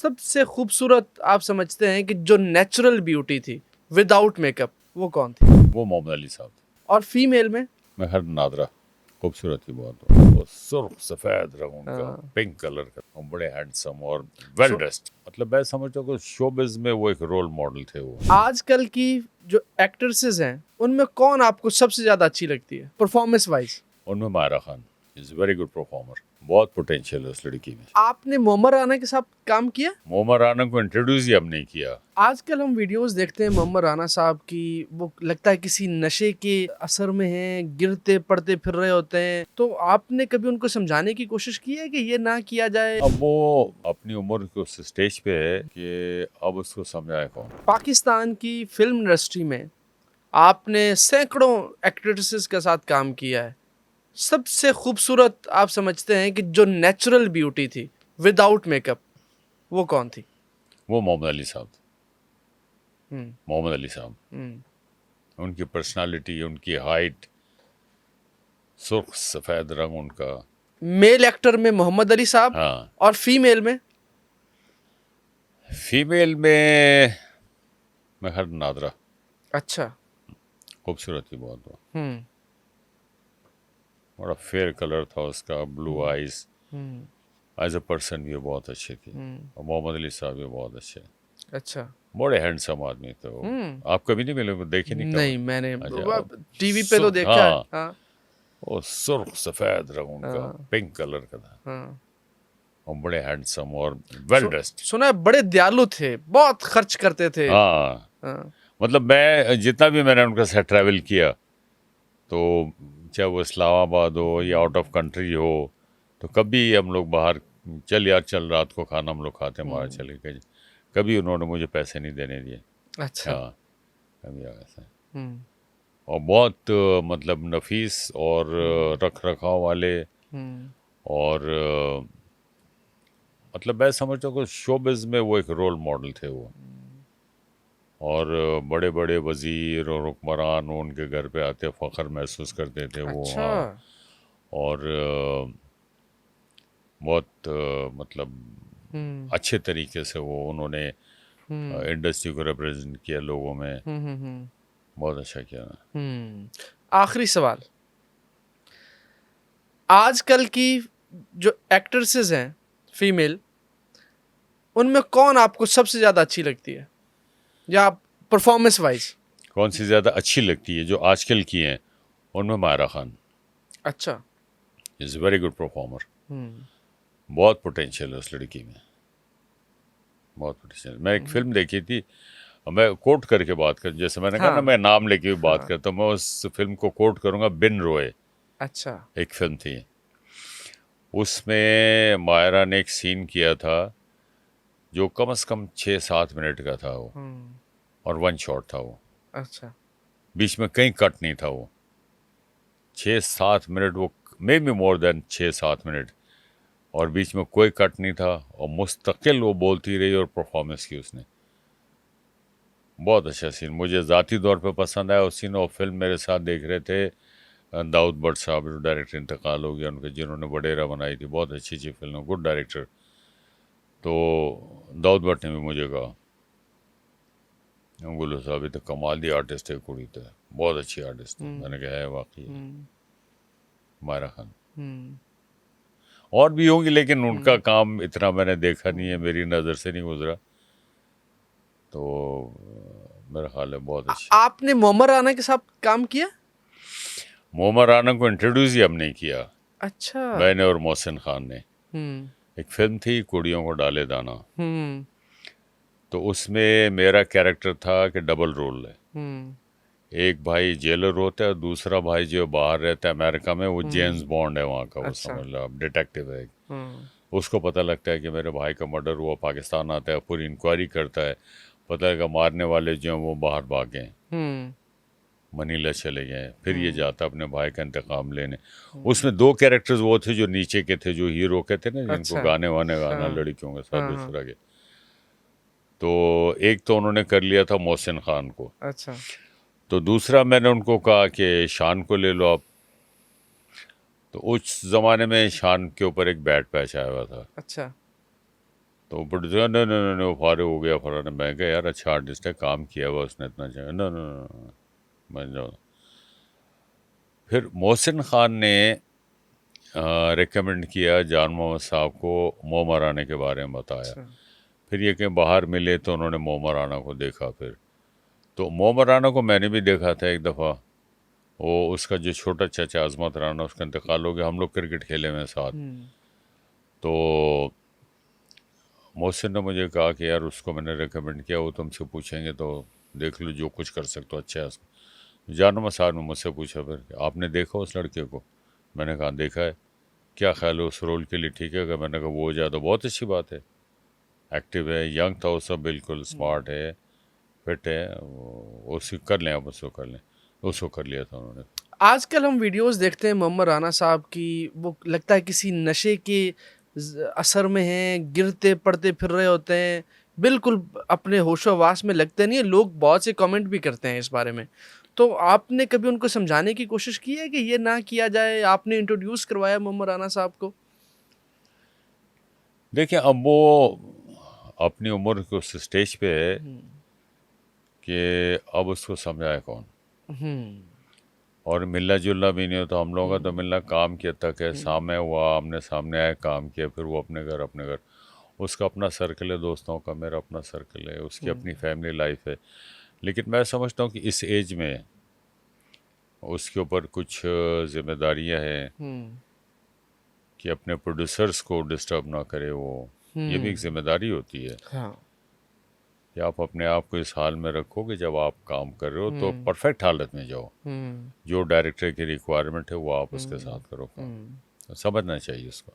सबसे खूबसूरत आप समझते हैं कि जो नेचुरल ब्यूटी थी विदाउट मेकअप, वो कौन थी? वो मोहम्मद अली साहब थे। और फीमेल में? मेहर नादरा, खूबसूरत थी बहुत। वो सुर्ख सफेद रंग उनका, हाँ। पिंक कलर का, और बड़े हैंडसम और वेल सो ड्रेस्ड। मतलब मैं समझता हूँ कि शोबिज में वो एक रोल मॉडल थे वो। आजकल की जो एक्ट्रेसेस हैं उनमें कौन आपको सबसे ज्यादा अच्छी लगती है परफॉर्मेंस वाइज? उनमें Myra Khan is very good performer, बहुत पोटेंशियल है उस लड़की में। आपने मोहम्मद राना के साथ काम किया? मोहम्मद राना को इंट्रोड्यूस ही हमने किया। आजकल हम वीडियोस देखते हैं मोहम्मद राना साहब की, वो लगता है किसी नशे के असर में हैं, गिरते पड़ते फिर रहे होते हैं। तो आपने कभी उनको समझाने की कोशिश की है कि ये ना किया जाए? अब वो अपनी उम्र के उस स्टेज पे है कि अब उसको समझाए कौन। पाकिस्तान की फिल्म इंडस्ट्री में आपने सैकड़ों एक्ट्रेसेस के साथ काम किया है। सबसे खूबसूरत आप समझते हैं कि जो नेचुरल ब्यूटी थी विदाउट मेकअप, वो कौन थी? वो मोहम्मद अली साहब थे। हम्म। मोहम्मद अली साहब, हम्म। उनकी पर्सनालिटी, उनकी हाइट, सुर्ख सफेद रंग उनका। मेल एक्टर में मोहम्मद अली साहब, हाँ। और फीमेल में? फीमेल में मेहर नादरा, अच्छा। खूबसूरत थी बहुत वो। हम्म। बड़ा फेयर कलर था उसका, blue eyes. Hmm. As a person भी वो बहुत अच्छी थी। और मोहम्मद अली साहब भी बहुत अच्छे, अच्छा। बड़े हैंडसम आदमी थे वो। आप कभी नहीं मिले, देखे नहीं कभी? नहीं, मैंने अच्छा। टीवी पे तो देखा है। हाँ, हाँ। वो सुर्ख सफेद रंग उनका, हाँ। पिंक कलर का था, हाँ। और बड़े हैंडसम और वेल ड्रेस्ड। सुना है बड़े दयालु थे, बहुत खर्च करते थे। हाँ, हाँ। मतलब मैं जितना भी मैंने उनके साथ ट्रैवल किया, तो चाहे वो इस्लामाबाद हो या आउट ऑफ कंट्री हो, तो कभी हम लोग बाहर चल यार चल, रात को खाना हम लोग खाते हैं बाहर चले गए, कभी उन्होंने मुझे पैसे नहीं देने दिए। अच्छा। हाँ, कभी ऐसा। हम्म। और बहुत मतलब नफीस और रख रखाव वाले, हम्म। और मतलब मैं समझता हूँ कि शोबिज में वो एक रोल मॉडल थे वो। और बड़े बड़े वजीर और हुक्मरान उनके घर पे आते फ़ख्र महसूस करते थे वो। अच्छा। हाँ। और बहुत मतलब हम्म। अच्छे तरीके से वो उन्होंने हम्म। इंडस्ट्री को रिप्रेजेंट किया लोगों में, हम्म। बहुत अच्छा किया। आखिरी सवाल, आजकल की जो एक्ट्रेसेस हैं फीमेल, उनमें कौन आपको सबसे ज्यादा अच्छी लगती है, या परफॉर्मेंस वाइज? कौन सी ज़्यादा अच्छी लगती है? जो आजकल की हैं उनमें मायरा खान अच्छा। इज़ वेरी गुड परफॉर्मर, हम्म। बहुत पोटेंशियल है उस लड़की में, बहुत पोटेंशियल। मैं एक फिल्म देखी थी, मैं कोट करके बात कर, जैसे मैंने कहा ना हाँ। मैं नाम लेके भी बात हाँ। करता हूँ, मैं उस फिल्म को कोट करूँगा, बिन रोए अच्छा। एक फिल्म थी। उसमें मायरा ने एक सीन किया था जो कम से कम 6-7 मिनट का था वो, हम्म। और वन शॉट था वो, अच्छा। बीच में कहीं कट नहीं था वो। 6-7 मिनट वो, may be more than 6-7 minute, और बीच में कोई कट नहीं था, और मुस्तकिल वो बोलती रही और परफॉर्मेंस की उसने। बहुत अच्छा सीन, मुझे ज़ाती तौर पे पसंद आया उस सीन। और फिल्म मेरे साथ देख रहे थे दाऊद भट्ट साहब, जो डायरेक्टर इंतकाल हो गया उनके, जिन्होंने वडेरा बनाई थी, बहुत अच्छी अच्छी फिल्म, गुड डायरेक्टर। तो दाऊद भट्ट ने भी मुझे कहा, बोलो साहब ये तो कमाल दी आर्टिस्ट है, कुड़ी तो बहुत अच्छी आर्टिस्ट है। मैंने कहा है वाकई है मायरा खान। हम्म। और भी होंगी लेकिन उनका काम इतना मैंने देखा नहीं है, मेरी नज़र से नहीं गुजरा। तो मेरा ख्याल है बहुत अच्छी। आपने मोहम्मद राना के साथ काम किया? मोहम्मद राना को इंट्रोड्यूस ही हमने किया, अच्छा। मैंने और मोहसिन खान ने। हम्म। एक फिल्म थी कुड़ियों को डाले दाना, हम्म। तो उसमें मेरा कैरेक्टर था कि डबल रोल है। हम्म। एक भाई जेलर होता है, दूसरा भाई जो बाहर रहता है अमेरिका में, वो जेम्स बॉन्ड है वहाँ का, वो अच्छा। समझ लो आप, डिटेक्टिव है। हम्म। उसको पता लगता है कि मेरे भाई का मर्डर हुआ, पाकिस्तान आता है, पूरी इंक्वायरी करता है, पता है कि मारने वाले जो हैं वो बाहर भाग गए, हम्म। मनीला चले गए। फिर ये जाता अपने भाई का इंतकाम लेने। उसमें दो कैरेक्टर्स वो थे जो नीचे के थे, जो हीरो के थे ना, जिनको अच्छा। गाने वाने गाना हाँ। लड़कियों के साथ हाँ। हाँ। दूसरा के। तो एक तो उन्होंने कर लिया था मोहसिन खान को, अच्छा। तो दूसरा मैंने उनको कहा कि शान को ले लो आप। तो उस ज़माने में शान के ऊपर एक बैड पैच आया हुआ था, अच्छा। तो प्रोड्यूसर नहीं नहीं नहीं वो फारिग हो गया फलाना। मैं कहा यार अच्छा आर्टिस्ट है, काम किया हुआ उसने इतना चाहिए। नहीं नहीं मैं जाऊँ। फिर मोहसिन खान ने रिकमेंड किया जान मोहम्मद साहब को मोम राना के बारे में बताया। अच्छा। फिर ये कहीं बाहर मिले तो उन्होंने मोम राना को देखा। फिर तो मोम राना को मैंने भी देखा था एक दफ़ा। वो उसका जो छोटा चाचा अजमत राना, उसका इंतकाल हो गया। हम लोग क्रिकेट खेले हुए हैं साथ। तो मोहसिन ने मुझे कहा कि यार उसको मैंने रिकमेंड किया, वो तुमसे पूछेंगे तो देख लो, जो कुछ कर सकते हो अच्छा है उसको। जान साहब ने मुझसे पूछा फिर आपने देखा उस लड़के को? मैंने कहा देखा है। क्या ख्याल है उस रोल के लिए ठीक है? अगर मैंने कहा वो हो जाए तो बहुत अच्छी बात है। एक्टिव है, यंग था वो सब, बिल्कुल स्मार्ट है, फिट है, उसी कर लें, आप उसको कर लें। उसको कर लिया था उन्होंने। आजकल हम वीडियोस देखते हैं मोहम्मद राना साहब की, वो लगता है किसी नशे के असर में हैं, गिरते पड़ते फिर रहे होते हैं, बिल्कुल अपने होशो-हवास में लगते नहीं है। लोग बहुत से कमेंट भी करते हैं इस बारे में। तो आपने कभी उनको समझाने की कोशिश की है कि ये ना किया जाए? आपने इंट्रोड्यूस करवाया मोहम्मद राना साहब को? देखिए अब वो अपनी उम्र के उस स्टेज पे है हुँ, कि अब उसको समझाए कौन। हुँ, और मिलना जुलना भी नहीं होता। हम लोगों का तो हुँ, मिलना काम किया तक है, हुँ, सामने हुआ, आमने सामने आए, काम किया, फिर वो अपने घर। उसका अपना सर्कल है दोस्तों का, मेरा अपना सर्कल है, उसकी हुँ, अपनी फैमिली लाइफ है। लेकिन मैं समझता हूँ कि इस एज में उसके ऊपर कुछ जिम्मेदारियां हैं हुँ, कि अपने प्रोड्यूसर्स को डिस्टर्ब ना करे वो। ये भी एक हुँ, जिम्मेदारी होती है हाँ, कि आप अपने आप को इस हाल में रखो कि जब आप काम कर रहे हो तो हुँ, परफेक्ट हालत में जाओ। हुँ, जो डायरेक्टर की रिक्वायरमेंट है वो आप उसके हुँ, साथ करो काम। हुँ। तो समझना चाहिए उसको।